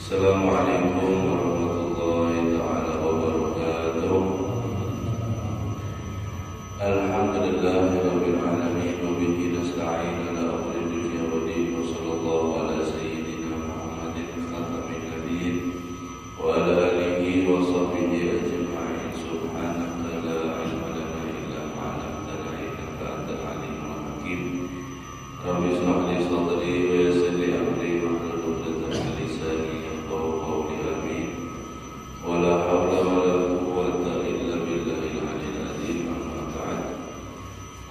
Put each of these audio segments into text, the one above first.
Assalamualaikum warahmatullahi ta'ala wabarakatuh. Alhamdulillahirabbil alamin wa bihi nasta'in ala umuri dunya wa din wa sallallahu ala sayyidina Muhammadin khatamin nabiyyin wa ala alihi wa sahbihi ajma'in. Subhanaka la ilma lana illa ma 'allamtana innaka antal alimul hakim. Rabbi shrah li sadri wa yassir li amri wahlul 'uqdatam min lisani qawli amin. Wala hawla wala quwwata illa billahil aliyyil azim. Amma ba'd.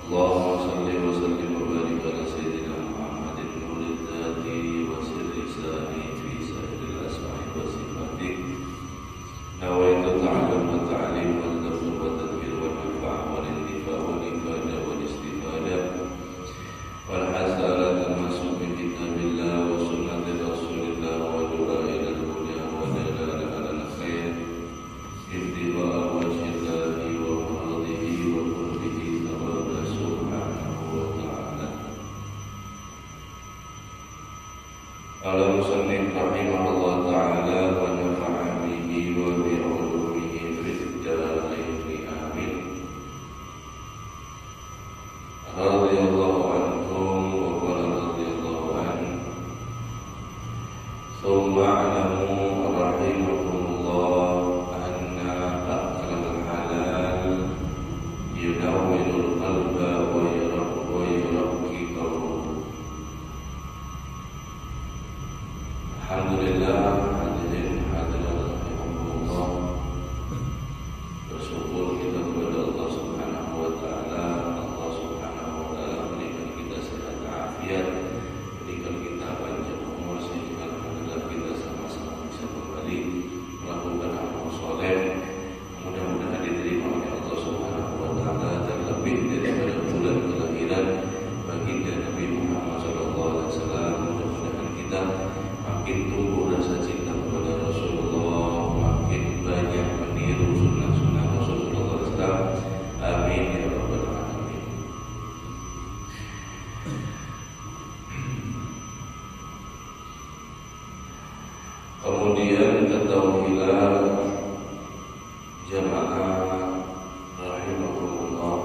Allahumma shalli wa sallim wa barik ala sayyidina Muhammadin nuril dzati wa sirri sani fi sa'iril asma'i wa sifati. Nawaitu ta'allum wa ta'lim wa tadabbur wa tadbir wa manfa'ah wa intifa' wa ifada wa istifada wal hasanat al-masuk min kitabillah wa sunnati rasulillah wa du'a ila al-huda wa dalala ala al-khair ibtiba'a wajhillahi wa maradihi wa qurbihi tabaraka subhanahu wa ta'ala. Al-musannif rahimahullah ta'ala wa nafa'a bihi wa bi'ulumihi fid daraini amin. Radhiyallahu anhum wa qala radhiyallahu anhu. Thumma a'lamu rahimakumullah anna akal halal yunawwirul qalba wa yuraqqiqahu. Alhamdulillah, hadirin hadirat rahimakumullah. Bersyukur kita kepada Allah Subhanahu wa taala. Allah Subhanahu wa taala berikan kita sehat afiat, berikan kita panjang umur sehingga alhamdulillah kita sama-sama bisa kembali melakukan amal saleh. Mudah-mudahan diterima oleh Allah Subhanahu wa taala, terlebih daripada bulan kelahiran baginda Nabi Muhammad sallallahu alaihi wasallam. Mudah-mudahan kita makin tumbuh rasa cinta kepada Rasulullah, makin banyak meniru sunnah-sunnah Rasulullah SAW. Amin ya rabbal alamin. Kemudian ketahuilah jamaah rahimahumullah,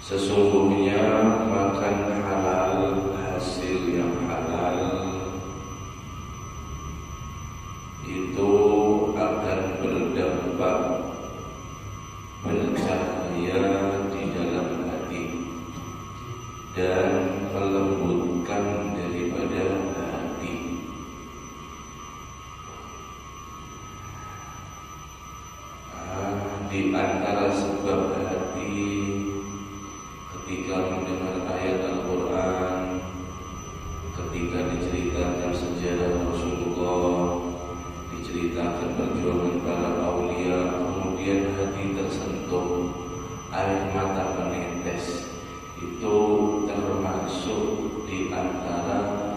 sesungguhnya makan halal, hasil yang halal itu akan berdampak bercahaya di dalam hati dan melembutkan daripada hati. Di antara sebab hati ketika mendengar ayat Al-Quran, ketika diceritakan sejarah Rasulullah, diceritakan perjuangan para aulia, kemudian hati tersentuh, air mata menetes, itu termasuk di antara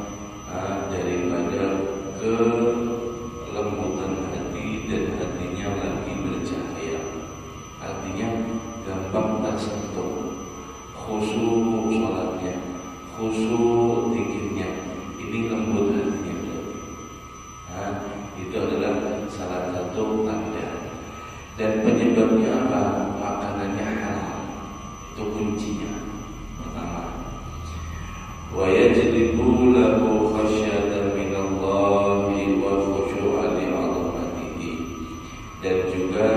daripada kelembutan hati dan hatinya lagi bercahaya, artinya gampang tersentuh, khusyuk sholatnya, khusyuk zikirnya, ini lembut hatinya. Itu adalah salah satu tanda. Dan penyebabnya apa? Makanannya halal. Itu kuncinya. Pertama, wa yajlibu lahu khasyatan minallahi wa khusyu'an li 'azamatihi, dan juga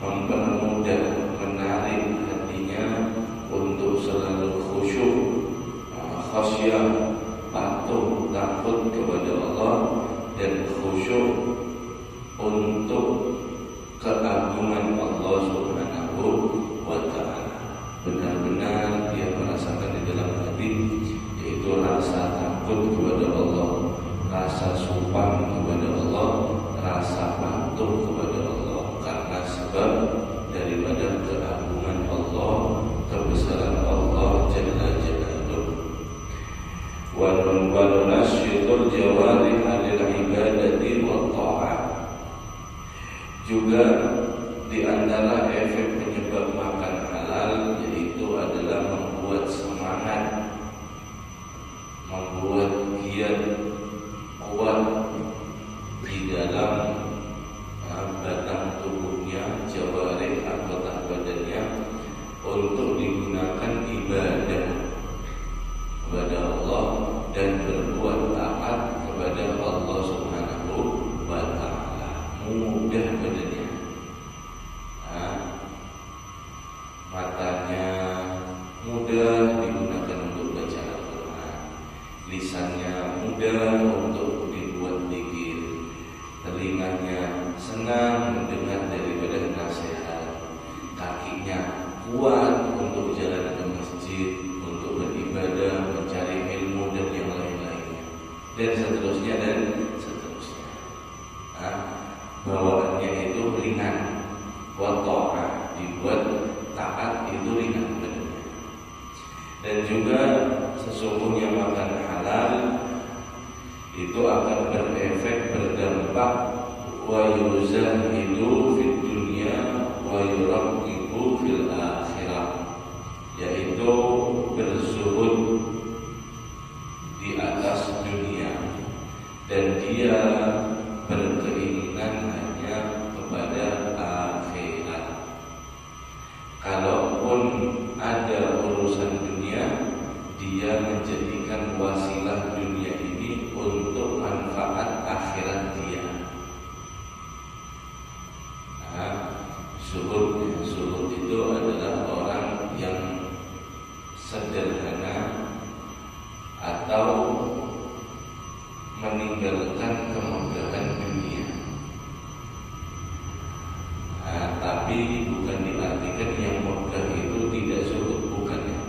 mempermudah, menarik hatinya untuk selalu khusyuk, khasyah, patuh, takut kepada Allah, dan khusyuk untuk keagungan Allah Subhanahu wa ta'ala. Benar-benar dia merasakan di dalam hati, yaitu rasa takut kepada Allah, rasa sumpah kepada Allah, rasa patuh kepada Allah, karena sebab daripada keagungan Allah, kebesaran Allah Jalla Jalaluhu. Wa wa nasyitul jawarih lil ibadati wa ta'at. Juga di antara efek penyebab makan halal yaitu adalah membuat semangat, membuat giat kuat di dalam batang tubuhnya, jawarih anggota badannya untuk digunakan ibadah kepada Allah dan berbuat taat kepada Allah Subhanahu wa ta'ala. Mudah badannya, matanya mudah digunakan untuk baca Al-Quran, lisannya mudah untuk dibuat zikir, telinganya senang mendengar daripada nasihat, kakinya kuat untuk jalan ke masjid, untuk beribadah, mencari ilmu dan yang lain-lainnya, dan seterusnya. Bawaannya itu ringan, wa ta'ah, dibuat taat itu ringan badannya. Dan juga sesungguhnya makan halal itu akan berefek, berdampak wa yuzahidu fid dunya wa yuraqibu fil akhirah, yaitu berzuhud di atas dunia dan dia berkeinginan hanya kepada akhirat. Kalaupun ada urusan dunia, dia menjadikan wasilah dunia ini untuk manfaat akhirat dia. Zuhud itu adalah orang yang sederhana atau meninggalkan kemegahan dunia. Tapi bukan diartikan yang megah itu tidak zuhud, bukan ya.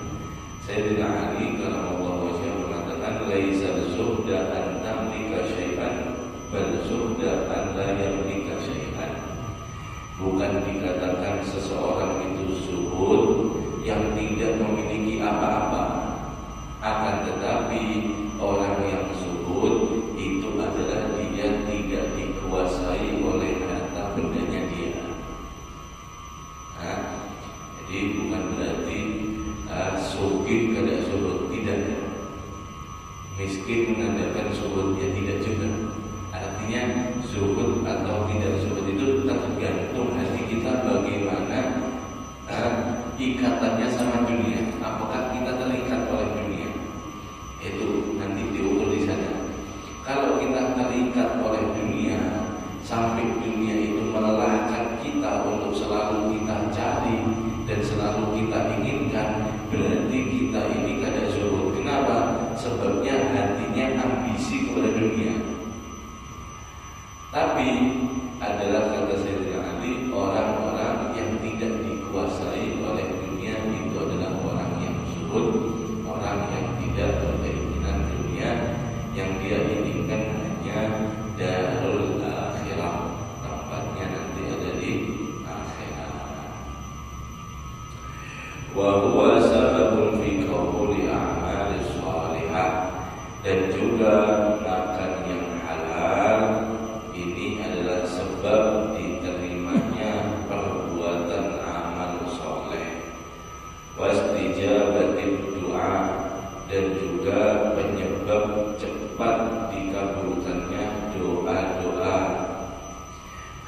Sayyidina Ali karramallahu wajhahu mengatakan laisa zuhda an tamlika syai'an bal zuhda an la yamlika syai'an. Bukan dikatakan seseorang itu zuhud yang tidak memiliki apa-apa, akan tetapi orang yang zuhud itu adalah dia tidak dikuasai oleh harta bendanya dia. Jadi bukan berarti sugih kada zuhud, tidak. Miskin menandakan zuhud, ya tidak juga. Artinya zuhud atau tidak zuhud itu tergantung hati kita bagaimana ikatannya sama dunia. Apakah kita terikat oleh dunia? Itu nanti diukur di sana. Kalau kita terikat oleh dunia sampai dunia itu melelahkan kita untuk selalu kita cari dan selalu kita inginkan, berarti kita ini kada zuhud. Kenapa? Sebabnya hatinya ambisi kepada dunia. Tapi adalah kata Sayyidina Ali, orang-orang yang tidak dikuasai oleh dunia itu adalah orang yang zuhud, orang yang tidak berkeinginan dunia, yang dia inginkan hanya darul akhirah, tempatnya nanti ada di akhirat. Wa huwa sababun fi qabuli a'malis shalihah, dan juga makan yang halal ini adalah sebab diterimanya perbuatan amal soleh, wastijabatid doa, dan juga penyebab cepat dikabulkannya doa-doa.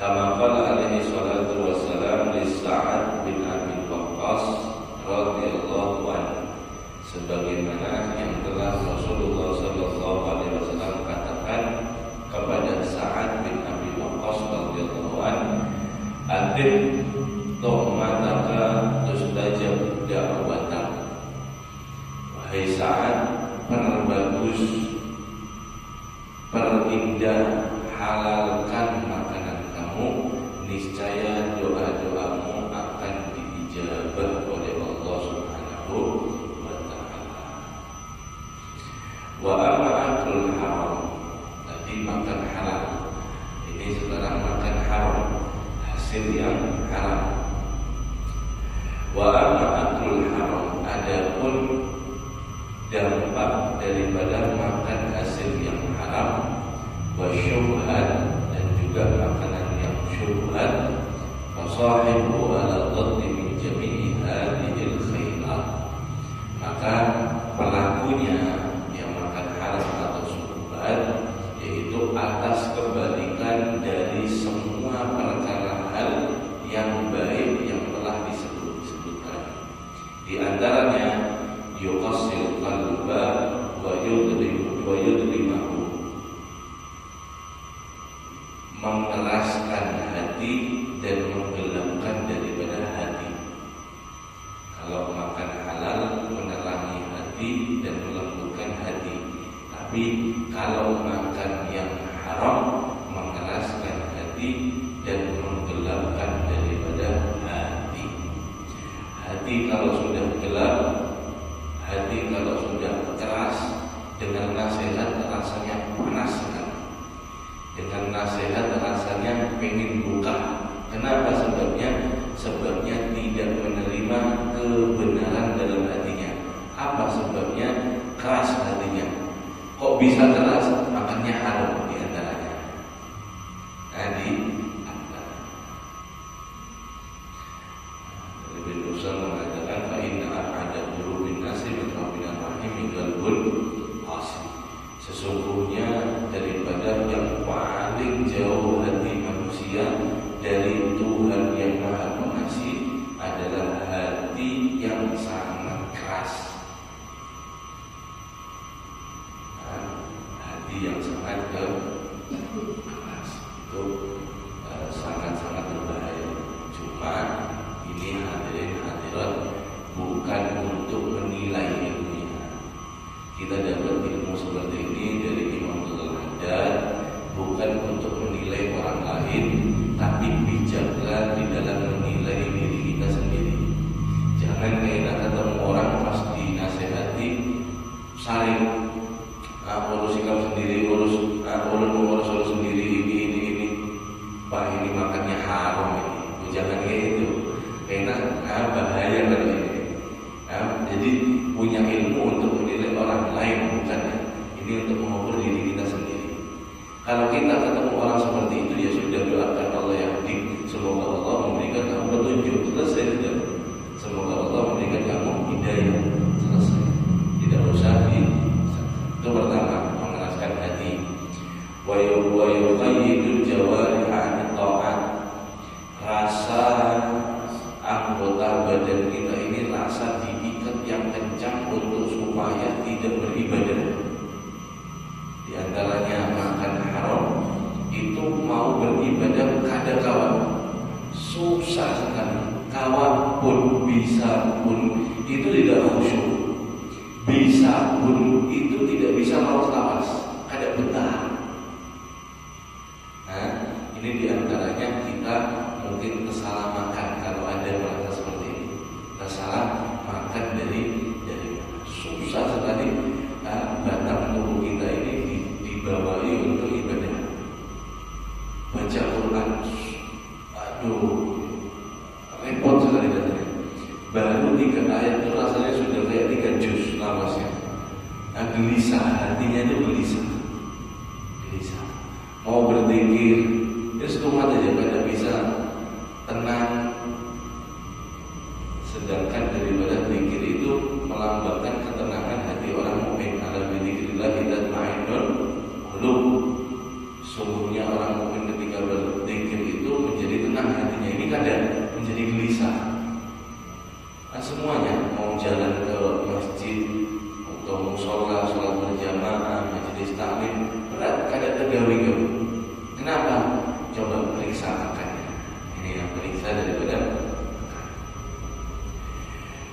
Kama qala alaihi salatu wassalam li Sa'ad bin Abi Waqqas radhiyallahu anhu, sebagaimana yang telah Rasulullah sallallahu alaihi wasallam katakan kepada Sa'ad bin Abi Waqqas radhiyallahu anhu, "Adib tuhmataka tustajab da'watak." Wahai Sa'ad, perbagus, perindah, halalkan makanan kamu, niscaya doa-doamu akan diijabah oleh Allah Subhanahu wa ta'ala. Wa amma aklul haram, tadi makan halal, ini sekarang makan haram, hasil yang haram. Wa amma aklul haram, adapun dampak daripada makan hasil yang haram, wasyubhat, dan juga makanan yang syubhat, fasahibu ala dhaddi min jami'i hadhil khairat, maka pelakunya yang makan haram atau syubhat yaitu atas kebalikan dari semua perkara hal yang baik yang telah disebutkan. Di antaranya yuqassil qalba wa yudrimahu, mengeraskan hati dan menggelapkan daripada hati. Kalau makan halal menerangi hati dan melembutkan hati, tapi kalau makan yang haram mengeraskan hati dan menggelapkan daripada hati. Hati kalau sudah gelap, hati kalau sudah keras, dengan nasihat rasanya panas sekali. Dengan nasihat rasanya pengen buka. Kenapa sebabnya? Sebabnya tidak menerima kebenaran dalam hatinya. Apa sebabnya? Keras hatinya. Kok bisa keras? Makannya haram di antaranya. Jadi lebih dosa mengatakan fa inna ahada qulubin nasi min rabbil rahim qalbun qasih. Sesungguhnya daripada yang paling jauh hati manusia dari Tuhan yang Maha Pengasih adalah hati yang sangat keras. Hati yang sangat keras itu sangat-sangat berbahaya. Cuma ini hadirin hadirat bukan untuk menilai ilmunya. Kita dapat ilmu seperti ini dari Imam Al-Haddad bukan untuk menilai orang lain, tapi bijaklah di dalam menilai diri kita sendiri. Jangan kayak ketemu orang pas dinasehati saling urus sikap sendiri, urus sendiri, ini Pak, ini makannya haram ini. Jangan kayak itu. Karena bahaya kan ini. Jadi punya ilmu untuk menilai orang lain, bukan ya. Ini untuk mengukur diri kita sendiri. Kalau kita ketemu orang seperti itu, ya sudah, doakan Allah yang baik. Semoga Allah memberikan kamu petunjuk. Selesai sudah. Semoga Allah memberikan kamu hidayah. Selesai. Tidak usah itu pertama, mengeraskan hati. Wa yuqayyidul jawarih an ta'at. Rasa anggota badan kita ini rasa diikat yang kencang untuk supaya tidak beribadah. Di antaranya makan haram itu mau beribadah kada kawan, susah sekali. Kawan pun bisa pun itu tidak khusyuk, bisa pun itu tidak bisa lawas-lawas, kada betah. Nah, ini di antaranya kita mungkin kesalah makan. Kalau ada merasa seperti ini, kesalah makan dari susah sekali. Batang tubuh kita ini dibawahi untuk ibadah. Baca Quran, aduh, repot sekali datanya. Baru 3 ayat itu rasanya sudah kayak 3 juz lawasnya. Gelisah, hatinya itu gelisah. Mau berzikir, ya setengah aja pada bisa tenang. Sedangkan daripada zikir itu melambangkan ketenangan hati orang mukmin. Ala bizikrillah tatma'innul qulub. Sungguhnya orang mukmin ketika berzikir itu menjadi tenang hatinya. Ini kadang menjadi gelisah. Nah, semuanya mau jalan ke masjid atau musola, sholat berjamaah, majelis taklim, berat kadang tegawi-gawi. Kenapa? Coba periksa makannya. Ini yang periksa daripada.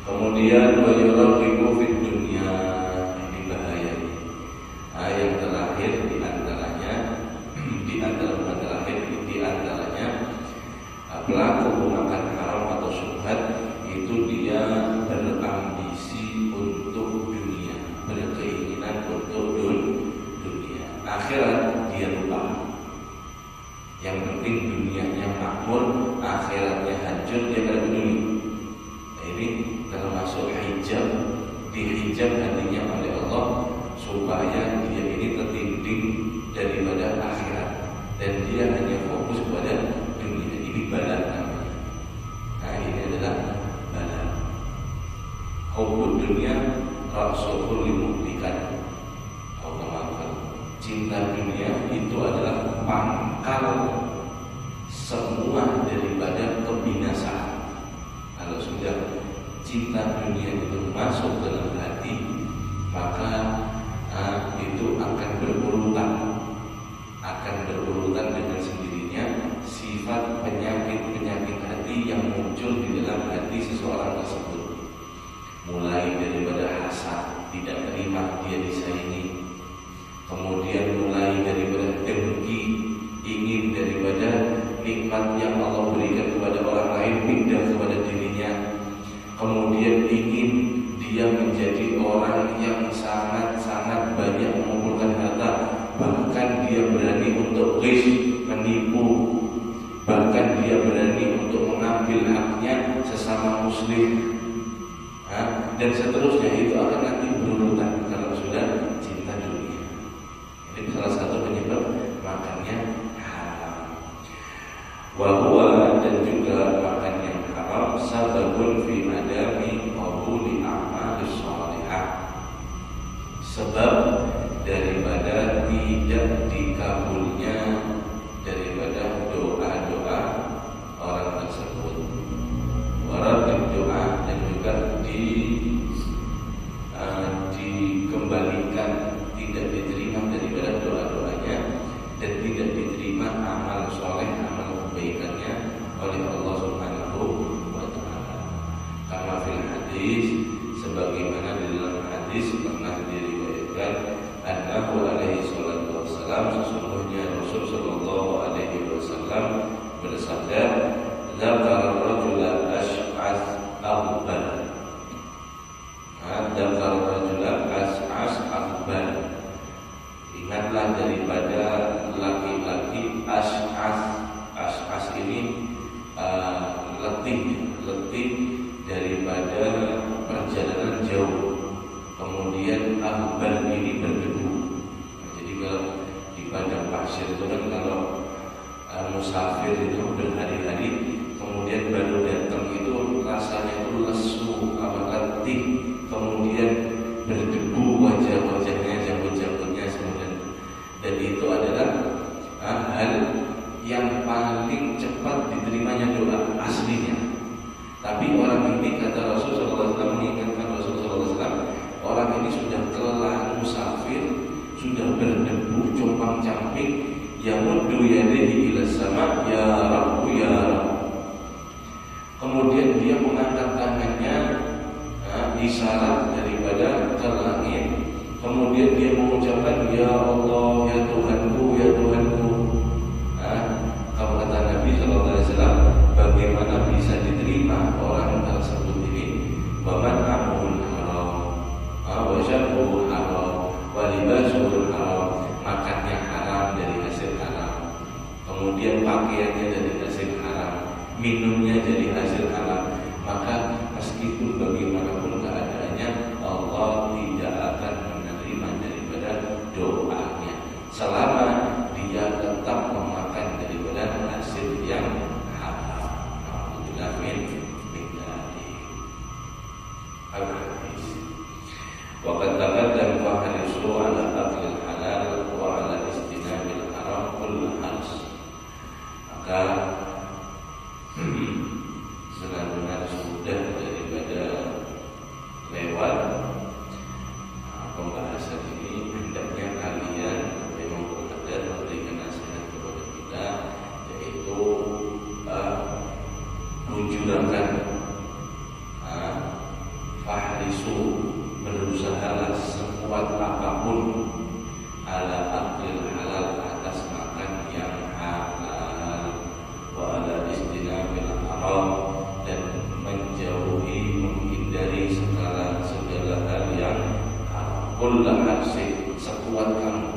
Kemudian wa yuraqibu fid dunya, ini bahaya. Yang terakhir di antaranya pelaku memakan haram atau syubhat itu dia berambisi untuk dunia, berkeinginan untuk dunia. Akhirat dia lupa. Yang penting dunianya makmur, akhiratnya hancur, dia tidak peduli. Nah, ini termasuk hijab, dihijab hatinya oleh daripada akhirat, dan dia hanya fokus pada dunia. Ini bala namanya. Nah, ini adalah bala. Hubbud dunia ra'su kulli muhlikat. Cinta dunia itu adalah pangkal semua daripada kebinasaan. Kalau sudah cinta dunia itu masuk dalam hati, maka itu akan berurutan dengan sendirinya sifat penyakit hati yang muncul di dalam hati seseorang tersebut. Mulai daripada hasad, tidak terima dia disaingi, kemudian mulai daripada dengki, ingin daripada nikmat yang Allah berikan kepada orang lain pindah kepada dirinya, kemudian ingin dia menjadi orang yang sangat-sangat banyak mengumpulkan harta, bahkan dia berani untuk menipu, bahkan dia berani untuk mengambil haknya sesama muslim, dan seterusnya. Itu akan nanti berurutan kalau sudah cinta dunia. Ini salah satu penyebab makannya haram. Wahwa, dan juga makan yang haram sababun fi adami qabuli a'malis shalihah, sebab daripada tidak dikabulnya daripada doa-doa orang tersebut. Waradid doa, dan juga dikembalikan, tidak diterima daripada doa-doanya, dan tidak diterima amal soleh, amal kebaikannya oleh Allah Subhanahu wa ta'ala. Kama fil hadis, sebagaimana di dalam hadis pernah diriwayatkan, annahu alaihi salatu wassalam, sesungguhnya Rasul sallallahu alaihi wasallam bersabda, dzakara rajula ash'as aghbar. Dzakara rajula ash'as aghbar. Ingatlah daripada laki-laki ash'as. Ash'as ini letih daripada perjalanan jauh. Kemudian aghbar ini berdebu. Jadi kalau di padang pasir itu kan, kalau musafir itu berhari-hari, kemudian baru datang itu rasanya itu lesu, letih, kemudian berdebu wajah-wajahnya, janggut-janggutnya semuanya. Dan itu adalah hal yang paling cepat diterimanya doa aslinya. Tapi orang ini, kata Rasulullah SAW, mengingatkan Rasulullah SAW, orang ini sudah kelelahan musafir, sudah berdebu, compang-camping, yamuddu yadihi ila sama, ya Rabbu ya Rabbu. Kemudian dia mengangkat tangannya, isyarat daripada ke langit. Kemudian dia mengucapkan, ya Allah, ya Tuhanku, ya Tuhanku. Kalau kata Nabi SAW, bagaimana bisa diterima orang tersebut ini? Baman amul haram, wa syarbuhu haram, wa libasuhu haram. Makannya haram dari hasil haram, kemudian pakaiannya dari hasil haram, minumnya dari hasil haram. Maka meskipun bagaimanapun keadaannya, Allah tidak akan menerima daripada doanya selama dia tetap memakan daripada hasil yang haram. Alhamdulillah min al-hadis. Wa qad taqaddama hadisu ala aqlil halal wa ala istinabil haram kullu haris. Maka benar-benar sudah daripada lewat pembahasan ini. Hendaknya kalian memang benar memberikan nasihat kepada kita, yaitu bujurakan, fahrisu, berusahalah sekuat apapun ala aklil halal, atas makan yang halal, wa ala istinabil haram, dan menjauhi, menghindari segala hal yang haram. Kullu harsin, sekuat kamu.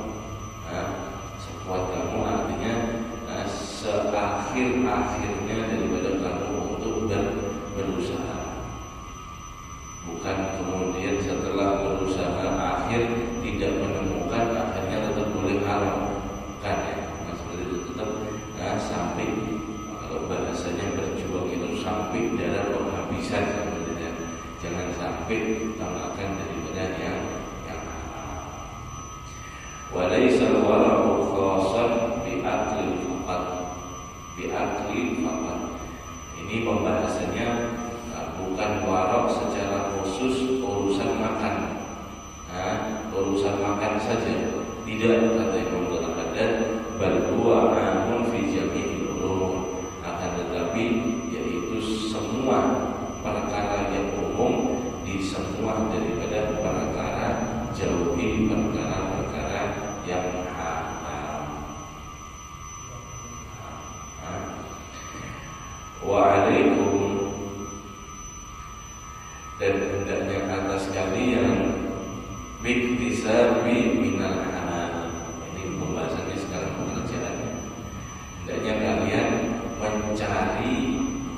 Sekuat kamu artinya seakhir-akhirnya daripada kamu untuk berusaha. Bukan kemudian setelah berusaha akhir tidak menemukan, akhirnya tetap boleh mengambil tambahkan daripada yang halal. Walaysa al-wara'u khasan bi'aqli faqat. Ini pembahasannya bukan warok secara khusus urusan makan. Urusan makan saja. Tidak, kata Imam Al-Haddad, bal huwa amun fi jami'il umur. Akan tetapi yaitu semua perkara yang umum di semua daripada perkara, jauhi perkara-perkara yang haram. Wa alaikum, dan hendaknya atas kalian biktisabi minal halal. Ini pembahasannya sekarang pekerjaannya. Hendaknya kalian mencari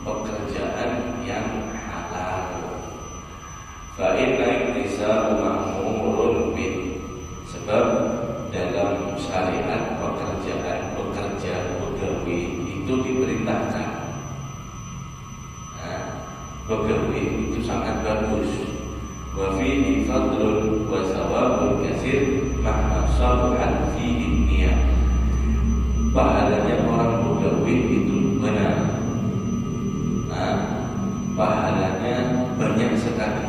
pekerjaan yang halal. Fa inna iktisabu ma'murun bih. Sebab dalam syariat pekerjaan pegawai itu diperintahkan. Pegawai itu sangat bagus. Wa fihi fadlun wa sawabun katsir ma'a sabahan fihi niyah. Pahalanya orang pegawai itu benar. Pahalanya banyak sekali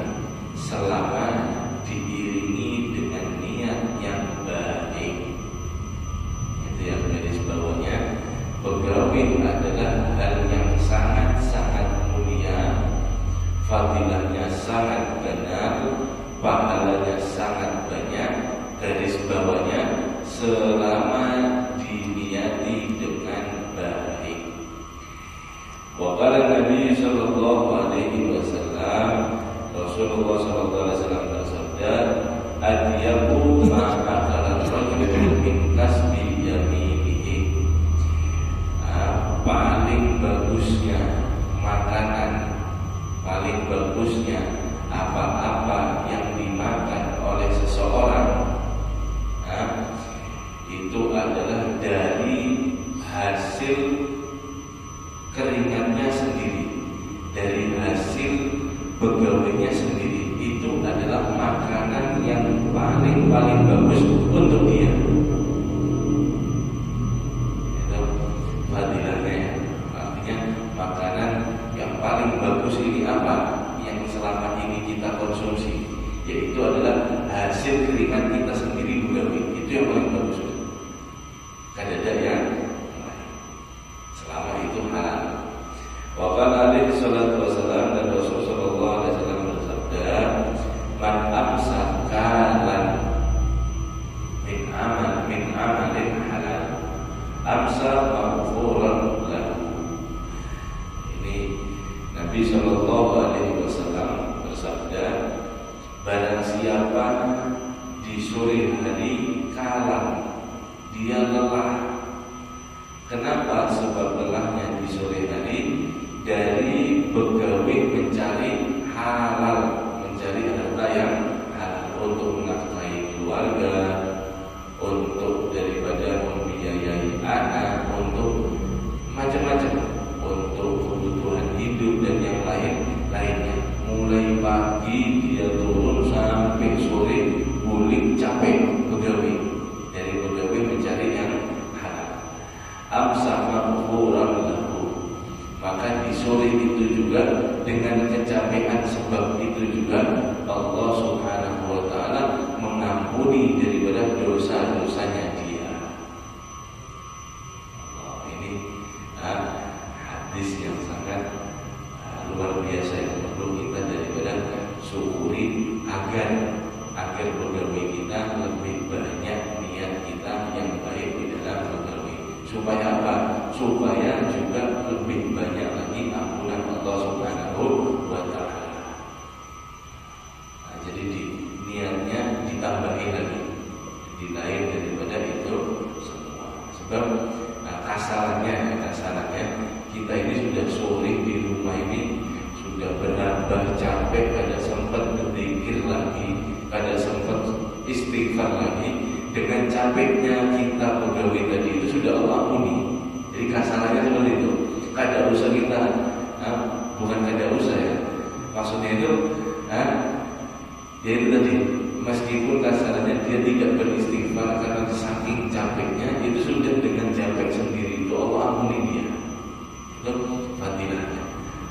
selama diiringi dengan niat yang baik. Itu yang garis bawahnya. Pegawai adalah hal yang sangat-sangat mulia, fadilahnya sangat benar, pahalanya sangat banyak. Garis bawahnya selama diniati dengan baik. Wa qala Nabi sallallahu alaihi wasallam, Rasulullah sallallahu alaihi wasallam bersabda, "Adyabu ma akala rajulun min kasbi yaminihi." Paling bagusnya makanan, paling bagusnya apa-apa yang dimakan oleh seseorang, itu adalah dari hasil keringatnya sendiri, dari hasil pegawainya sendiri. Itu adalah makanan yang paling bagus untuk dia. Itu fadilahnya. Artinya makanan yang paling bagus ini apa? Yang selama ini kita konsumsi, yaitu adalah hasil keringat kita sendiri pegawai. Itu yang paling bagus. Kadada yang selama itu halal. Wa qala alaihi salatu wasalam, dan Rasul sallallahu alaihi wasallam bersabda, "Man amsaka lan min amalin halal, amsa maghfuran lahu." Ini Nabi sallallahu alaihi wasallam bersabda, barang siapa di sore hari kalam, dia lelah. Kenapa? Sebab lelahnya di sore hari dari pegawai mencari halal, mencari harta yang halal untuk menafkahi keluarga, untuk daripada membiayai anak, untuk macam-macam, untuk kebutuhan hidup dan yang lainnya. Mulai pagi dia turun sampai sore, bulik capek pegawai, dari pegawai mencari yang amsa maghfuran lahu. Maka di sore itu juga dengan kecapean sebab itu juga Allah Subhanahu wa taala mengampuni daripada dosa-dosanya dia. Ini hadis yang sangat luar biasa yang perlu kita daripada syukuri agar pegawai kita lebih banyak niat kita yang baik di dalam pegawai. Supaya apa? Supaya juga lebih banyak lagi ampunan Allah Subhanahu wa taala. Jadi niatnya ditambahin lagi, di lain daripada itu semua. Sebab kasarannya kita ini sudah sore di rumah ini sudah berambah capek, kada sempat berzikir lagi, kada sempat istighfar lagi. Dengan capeknya kita pegawai tadi itu sudah Allah ampuni. Jadi kasarannya seperti itu. Kada usah kita, bukan kada usah ya. Maksudnya itu Jadi tadi, meskipun kasarnya dia tidak beristighfar karena saking capeknya, itu sudah dengan capek sendiri itu Allah ampuni dia. Itu fadilahnya.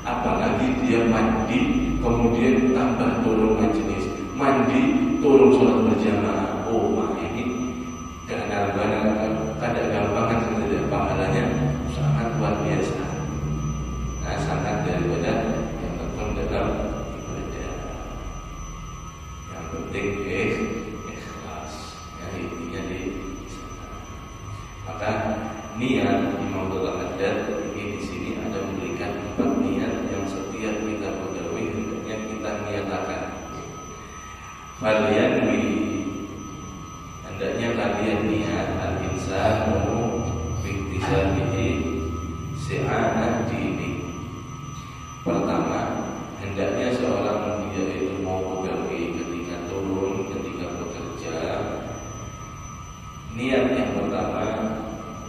Apalagi dia mandi, kemudian tambah turun majelis, mandi, turun sholat berjamaah. Oh, ini kadang gampangan sebenarnya, pahalanya sangat luar biasa. Nah, sangat daripada yang terkon dalam ibadah. Yang penting ikhlas. Ya, intinya di sana. Maka niat Imam Al-Haddad ini di sini ada memberikan 4 niat yang setiap kita pegawai hendaknya kita niatakan. Falyanwi, hendaknya kalian niat al-insanu biktisabihi si'anah dini. Pertama, hendaknya seorang dia itu mau pegawai ketika turun, ketika bekerja, niat yang pertama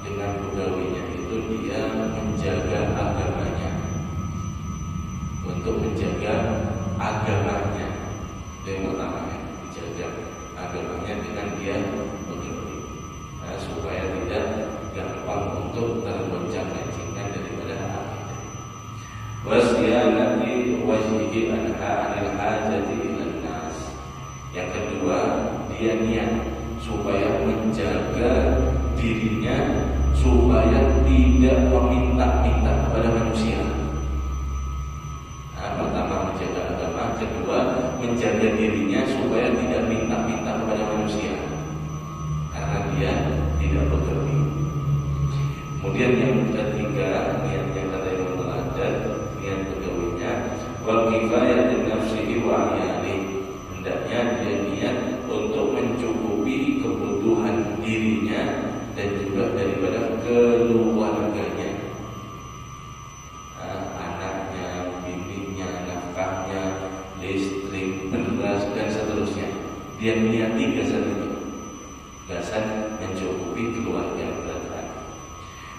dengan pegawainya itu dia menjaga agamanya, untuk menjaga agamanya. Itu yang pertama, ya, menjaga agamanya dengan dia pegawai, supaya tidak gampang untuk tergoncang-gancingkan daripada akidah. Wasyanati wajhihi anha anil hajati ilan nas. Yang kedua, dia niat supaya menjaga dirinya supaya tidak meminta-minta kepada manusia. Nah, pertama menjaga agama, kedua menjaga dirinya supaya tidak minta-minta kepada manusia, karena dia tidak pegawai. Kemudian yang ketiga, niat yang kata Imam Al-Haddad, niat pegawainya wal kifayah li nafsihi wa ayali. Hendaknya dia niat untuk mencukupi kebutuhan dirinya dan juga daripada keluarganya, anaknya, bininya, nafkahnya, listrik, beras dan seterusnya. Dia niat 3 itu. Gasan mencukupi keluarga berarti.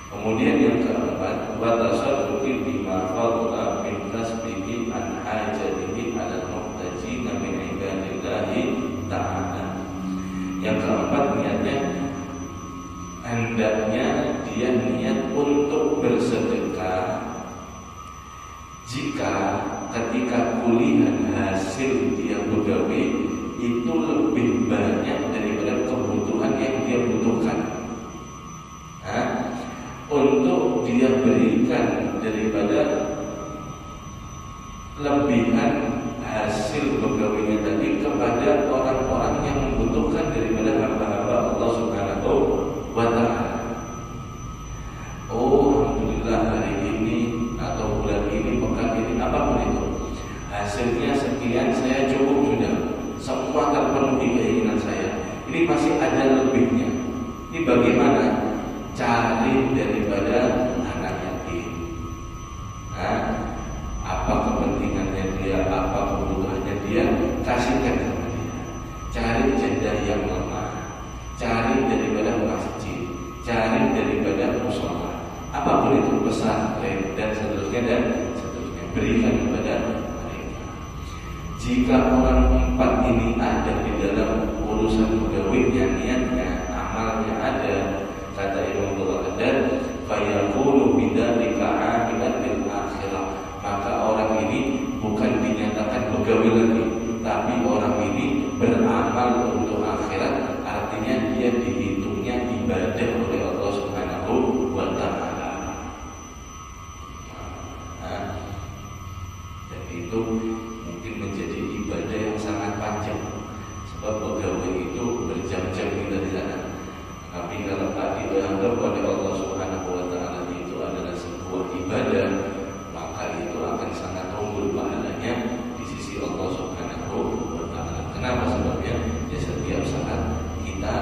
Kemudian yang keempat, wa tasadduqi bima fadla min kasbihi an hajatihi 'ala al-muhtajin min ibadillahi ta'ala. Yang keempat, niatnya hendaknya dia niat untuk bersedekah jika ketika kuliah hasil dia pegawai itu lebih banyak daripada kebutuhan yang dia butuhkan. Untuk dia berikan daripada lebihan hasil pegawainya tadi kepada orang-orang yang membutuhkan daripada hamba-hamba Allah Subhanahu wa ta'ala. Oh, alhamdulillah hari ini atau bulan ini, pekan ini, apapun itu, hasilnya sekian, saya cukup sudah, semua terpenuhi keinginan saya. Ini masih ada lebihnya. Ini bagaimana? Cari daripada anak yatim. Apa kepentingannya dia, apa kebutuhannya dia, kasihkan kepada dia. Cari janda yang lemah, cari daripada masjid, cari daripada mushola, apapun itu, pesantren dan seterusnya, berikan kepada mereka. Jika orang 4 ini ada di dalam urusan pegawainya, niatnya, amalnya ada, kata Imam Al-Haddad, fayaqulu bidzalika 'amilan akhirah. Maka orang ini bukan dinyatakan pegawai lagi, tapi orang ini beramal untuk akhirat. Artinya dia dihitungnya ibadah oleh Allah Subhanahu wa ta'ala. Dan itu mungkin menjadi ibadah yang sangat panjang, sebab pegawai itu berjam-jam kita di sana. Tapi kalau tadi dianggap oleh Allah Subhanahu wa ta'ala itu adalah sebuah ibadah, maka itu akan sangat unggul pahalanya di sisi Allah Subhanahu wa ta'ala. Kenapa? Sebabnya ya setiap saat kita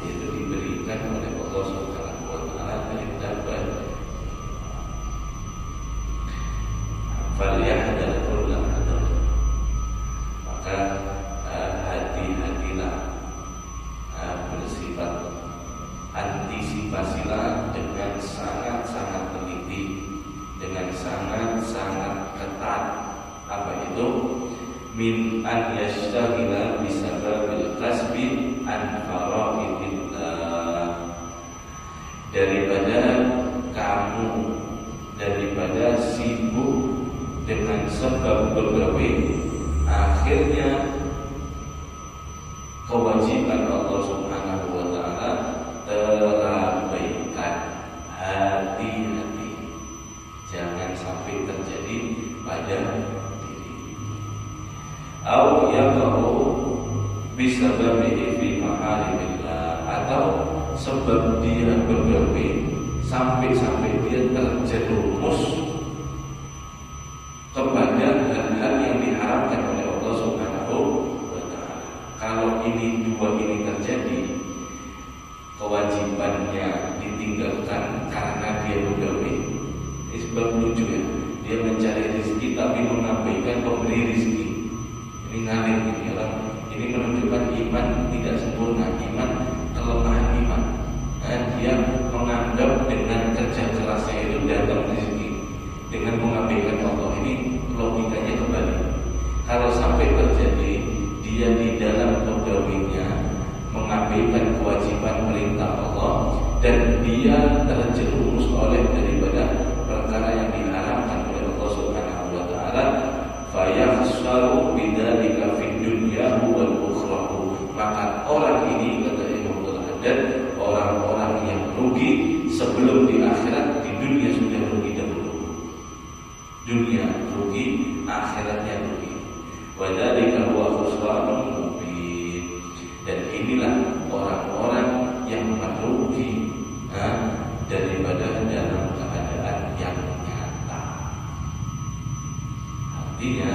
itu diberikan oleh Allah Subhanahu wa ta'ala dari dapat falyahdar kullu hadar. Maka hati-hatilah, bersifat antisipasilah dengan sangat-sangat teliti, dengan sangat-sangat ketat. Apa itu? min an yashtagila bisababil kasbi an faraidillah, daripada sibuk dengan sebab bergawe, akhirnya kewajiban Allah Subhanahu wa ta'ala terabaikan. Hati-hati, jangan sampai terjadi pada diri. Au yaqau bisababihi fi maharimillah, atau sebab dia bergawe sampai dia terjerumus kepada hal-hal yang diharamkan oleh Allah Subhanahu wa ta'ala. Kalau dua ini terjadi, kewajibannya ditinggalkan karena dia bergawe. Ini sebab lucu ya, dia mencari rezeki tapi mengabaikan pemberi rezeki. Ini ngalir ini orang. Ini menunjukkan iman tidak sempurna, iman kelemahan iman. Dia menganggap dengan kerja kerasnya itu datang rezeki, dengan mengabaikan Allah. Ini logikanya kembali. Kalau sampai terjadi dia di dalam pegawainya mengabaikan kewajiban perintah Allah dan dia terjerumus oleh daripada perkara yang diharamkan oleh Allah Subhanahu wa ta'ala, fayakhsaru bidzalika fid dunya wal ukhra, maka orang ini kata Imam Al-Haddad, orang-orang yang rugi sebelum di akhirat. Di dunia sudah rugi dahulu, dunia rugi, akhiratnya rugi. Wa dzalika huwa khusranun mubin, dan inilah orang-orang yang merugi daripada dalam keadaan yang nyata. Artinya